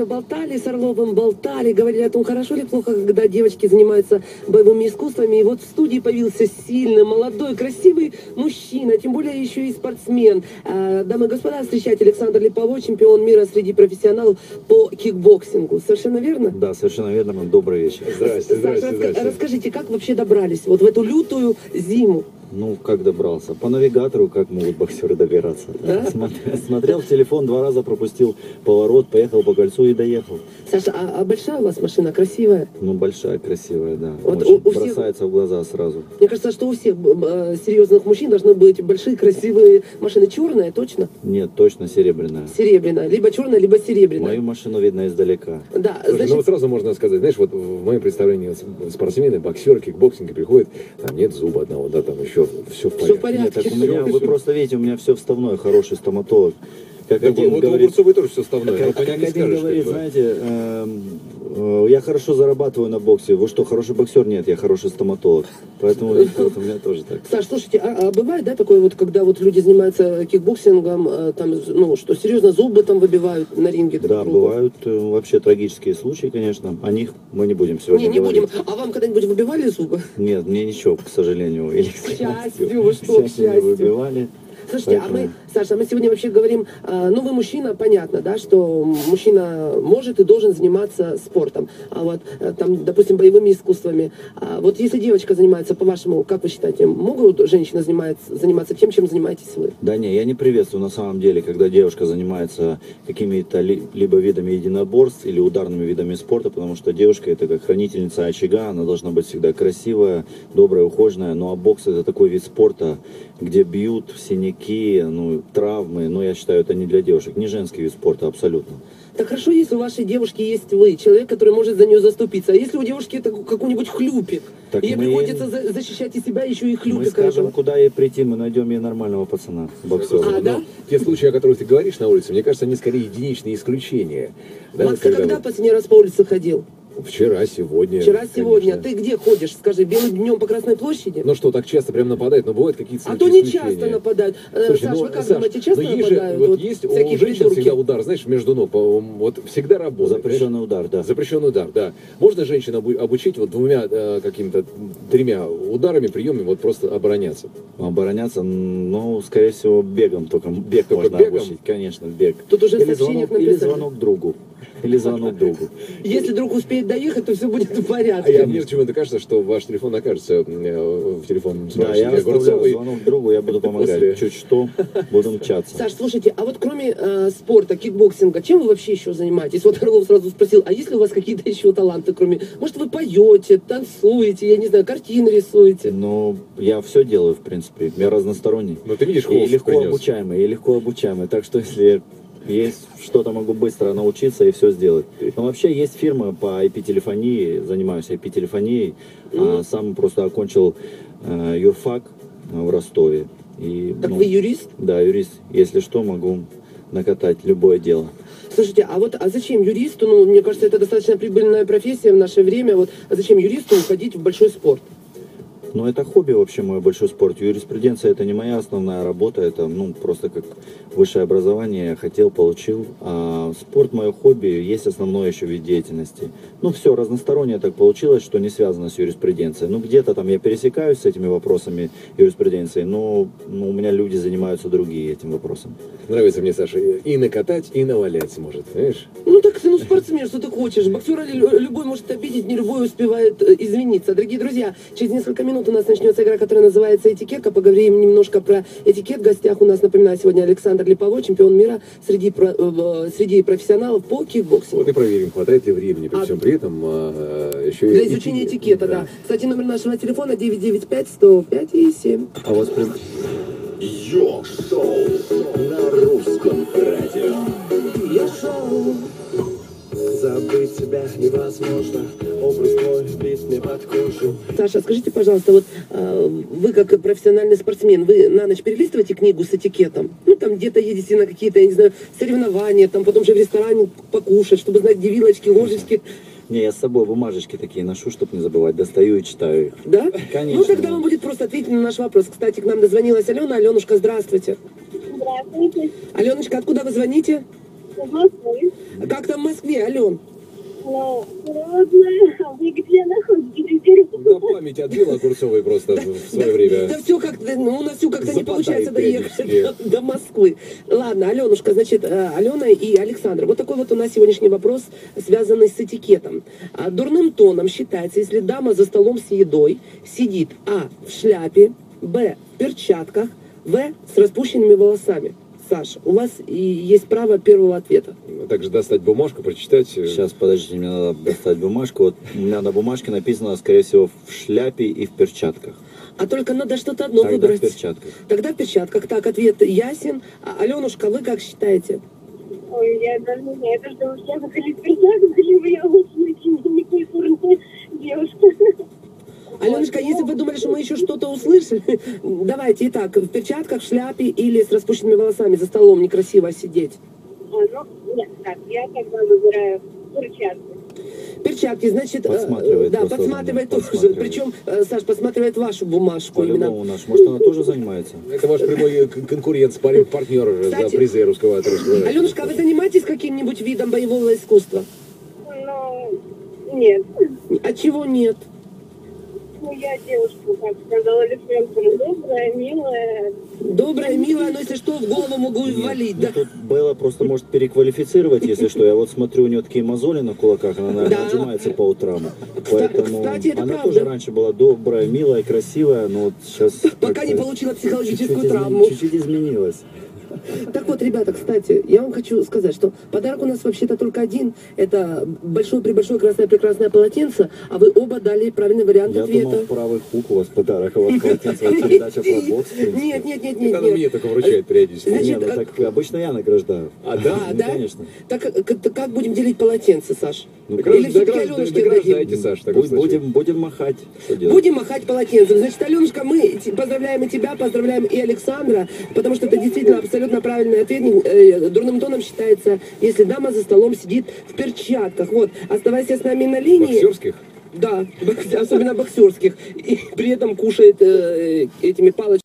сегодня болтали с Орловым, говорили о том, хорошо или плохо, когда девочки занимаются боевыми искусствами. И вот в студии появился сильный, молодой, красивый мужчина, тем более еще и спортсмен. Дамы и господа, встречайте Александр Липовой, чемпион мира среди профессионалов по кикбоксингу. Совершенно верно? Да, совершенно верно. Добрый вечер. Здрасте. Расскажите, как вообще добрались вот в эту лютую зиму? Ну, как добрался? По навигатору, как могут боксеры добираться. Да? Смотрел в телефон, 2 раза пропустил поворот, поехал по кольцу и доехал. Саша, а большая у вас машина, красивая? Ну, большая, красивая, да. Вот очень у всех... бросается в глаза сразу. Мне кажется, что у всех серьезных мужчин должны быть большие, красивые машины. Черная, точно? Нет, точно серебряная. Серебряная. Либо черная, либо серебряная. Мою машину видно издалека. Да, Слушай, значит... ну вот сразу можно сказать, знаешь, вот в моем представлении спортсмены, боксеры, кикбоксинги приходят, там нет зуба одного, да, там еще все в порядке. Нет, так у меня, вы просто видите, у меня все вставное, хороший стоматолог. Как один вот говорит, у Бурцовой тоже все вставное. как один говорит, знаете, я хорошо зарабатываю на боксе. Вы что, хороший боксер? Нет, я хороший стоматолог. Поэтому видите, вот у меня тоже так. Саш, слушайте, а бывает, да, такое вот, когда вот люди занимаются кикбоксингом, там, ну, что серьезно зубы там выбивают на ринге? Да, бывают вообще трагические случаи, конечно. О них мы не будем сегодня не говорить. будем. А вам когда-нибудь выбивали зубы? Нет, мне ничего, к сожалению. Или К счастью, вы что, к не счастью. выбивали. Слушайте, Саша, мы сегодня вообще говорим, ну вы мужчина, понятно, да, что мужчина может и должен заниматься спортом, а вот там, допустим, боевыми искусствами. А вот если девочка занимается, по-вашему, как вы считаете, могут женщины заниматься тем, чем занимаетесь вы? Да не, я не приветствую на самом деле, когда девушка занимается какими-то либо видами единоборств или ударными видами спорта, потому что девушка это как хранительница очага, она должна быть всегда красивая, добрая, ухоженная, ну а бокс это такой вид спорта, где бьют синяки, ну, травмы, но я считаю, это не для девушек, не женский вид спорта абсолютно. Так хорошо, если у вашей девушки есть вы, человек, который может за нее заступиться. А если у девушки это какой-нибудь хлюпик, так ей приходится защищать и себя, еще и хлюпика. Мы скажем, этого. куда ей прийти, мы найдем ей нормального пацана, боксера. Да? Те случаи, о которых ты говоришь на улице, мне кажется, они скорее единичные исключения. Да, Макс, ты когда последний раз по улице ходил? Вчера, сегодня. Вчера, сегодня. Конечно. Ты где ходишь? Скажи, белым днем по Красной площади? Ну что, так часто прям нападают, но бывают какие-то А случаи то не исключения. часто нападают. Слушай, Саш, ну, вы как Саш, думаете, часто есть нападают? Же, вот есть у женщин придурки? всегда удар, знаешь, между ног, вот всегда работает. Запрещенный удар, да. Запрещенный удар, да. Можно женщину обучить вот 2 какими-то 3 ударами, приемами, вот просто обороняться? Обороняться, ну, скорее всего, бегом, только можно бегом? обучить, конечно, бег. Тут уже в или сообщениях звонок, или написали. звонок другу. Или звонок другу. Если друг успеет доехать, то все будет в А порядке. мне почему-то кажется, что ваш телефон окажется в телефонном Да, я справочнике оставляю Огурцовой. звонок другу, я буду помогать. После. Чуть что, буду мчаться. Саш, слушайте, а вот кроме спорта, кикбоксинга, чем вы вообще еще занимаетесь? Вот Орлов сразу спросил, а есть ли у вас какие-то еще таланты, кроме... Может, вы поете, танцуете, я не знаю, картины рисуете? Ну, я все делаю, в принципе. Я разносторонний. Ну, ты видишь, И холст легко принес. обучаемый. Так что, если есть что-то, могу быстро научиться и все сделать. Но вообще есть фирма по IP-телефонии, занимаюсь IP-телефонией. Сам просто окончил юрфак в Ростове. И, Так вы юрист? Да, юрист. Если что, могу накатать любое дело. Слушайте, а зачем юристу, ну, мне кажется, это достаточно прибыльная профессия в наше время, вот, а зачем юристу уходить в большой спорт? Ну, это хобби вообще мой, большой спорт. Юриспруденция это не моя основная работа, это, ну, просто как высшее образование я хотел, получил. А спорт мое хобби, есть основной еще вид деятельности. Ну, все разностороннее так получилось, что не связано с юриспруденцией. Ну, где-то там я пересекаюсь с этими вопросами юриспруденции, но у меня люди занимаются другие этим вопросом. Нравится мне, Саша, и накатать, и навалять сможет, понимаешь? Ну так ты, ну спортсмен, что ты хочешь? Боксера любой может обидеть, не любой успевает извиниться. Дорогие друзья, через несколько минут у нас начнется игра, которая называется «Этикетка». Поговорим немножко про этикет. В гостях у нас, напоминаю, сегодня Александр Липовой, чемпион мира среди профессионалов по кикбоксингу. Вот и проверим, хватает ли времени при всем при этом еще Для изучения этикета, да. Кстати, номер нашего телефона 995-105-7. А у вас прям... Йо-шоу на русском радио. Я-шоу. Забыть себя невозможно, образ твой бит мне под кожу. Саша, скажите, пожалуйста, вот вы как профессиональный спортсмен, вы на ночь перелистываете книгу с этикетом? Ну, там где-то едете на какие-то, я не знаю, соревнования, там потом же в ресторане покушать, чтобы знать, где вилочки, ложечки. Не, я с собой бумажечки такие ношу, чтобы не забывать. Достаю и читаю их. Да? Конечно. Ну, тогда вам будет просто ответить на наш вопрос. Кстати, к нам дозвонилась Алена. Аленушка, здравствуйте. Здравствуйте. Аленушка, откуда вы звоните? В Москве. Как там в Москве, Ален? Ну, родная. А вы где находитесь? Да память отбила Огурцовой просто в свое время. Да все как-то, у нас все как-то не Западает получается доехать периодически. до Москвы. Ладно, Аленушка, значит, Алена и Александр. Вот такой вот у нас сегодняшний вопрос, связанный с этикетом. Дурным тоном считается, если дама за столом с едой сидит в шляпе, б, в перчатках, в, с распущенными волосами. Саш, у вас и есть право первого ответа. Также достать бумажку, прочитать. Сейчас, подождите, мне надо достать бумажку. Вот у меня на бумажке написано, скорее всего, в шляпе и в перчатках. А только надо что-то одно Тогда выбрать. в перчатках. Тогда в перчатках. Так, ответ ясен. Аленушка, вы как считаете? Ой, я даже не знаю, это что, я выходить в перчатках, или я очень некультурная девушка. Аленушка, если вы думали, что мы еще что-то услышали, давайте, итак, в перчатках, в шляпе или с распущенными волосами за столом некрасиво сидеть. Ну, нет, так, я тогда выбираю перчатки. Перчатки, значит, Подсматривает да, просто, подсматривает да, тоже. подсматривает. Причем, Саш, подсматривает вашу бумажку. По-любому наш. Может, она тоже занимается? Это ваш прямой конкурент, партнер за Кстати, призы русского от русского. Аленушка, а вы занимаетесь каким-нибудь видом боевого искусства? Ну, нет. А чего нет? Ну, я девушка, как сказала Александр, добрая, милая. Добрая, милая, но если что, в голову могу и валить, Ну, да? тут Белла просто может переквалифицировать, если что. Я вот смотрю, у нее такие мозоли на кулаках, она, наверное, Да. отжимается по утрам. Поэтому кстати, это она правда. тоже раньше была добрая, милая, красивая, но вот сейчас... Пока не как-то получила психологическую чуть-чуть травму. Чуть-чуть изменилась. Так вот, ребята, кстати, я вам хочу сказать, что подарок у нас вообще-то только один. Это большое-пребольшое красное-прекрасное полотенце, а вы оба дали правильный вариант Я ответа. думал, правый хук у вас подарок, а у вас полотенце, вот передача про бокс. в принципе. Нет. Она мне только вручает периодически. Значит, Не, ну так обычно я награждаю. А, да? Ну, Да? конечно. Так как будем делить полотенце, Саш? Ну, Или все-таки Аленушке Награждайте, дадим? Саш, в таком случае. Будем махать. Что делать? Будем махать полотенцем. Значит, Аленушка, мы поздравляем и тебя, поздравляем и Александра, потому что это действительно абсолютно правильный ответ. Дурным тоном считается, если дама за столом сидит в перчатках. Вот, оставайся с нами на линии. Боксерских? Да, особенно боксерских. И при этом кушает этими палочками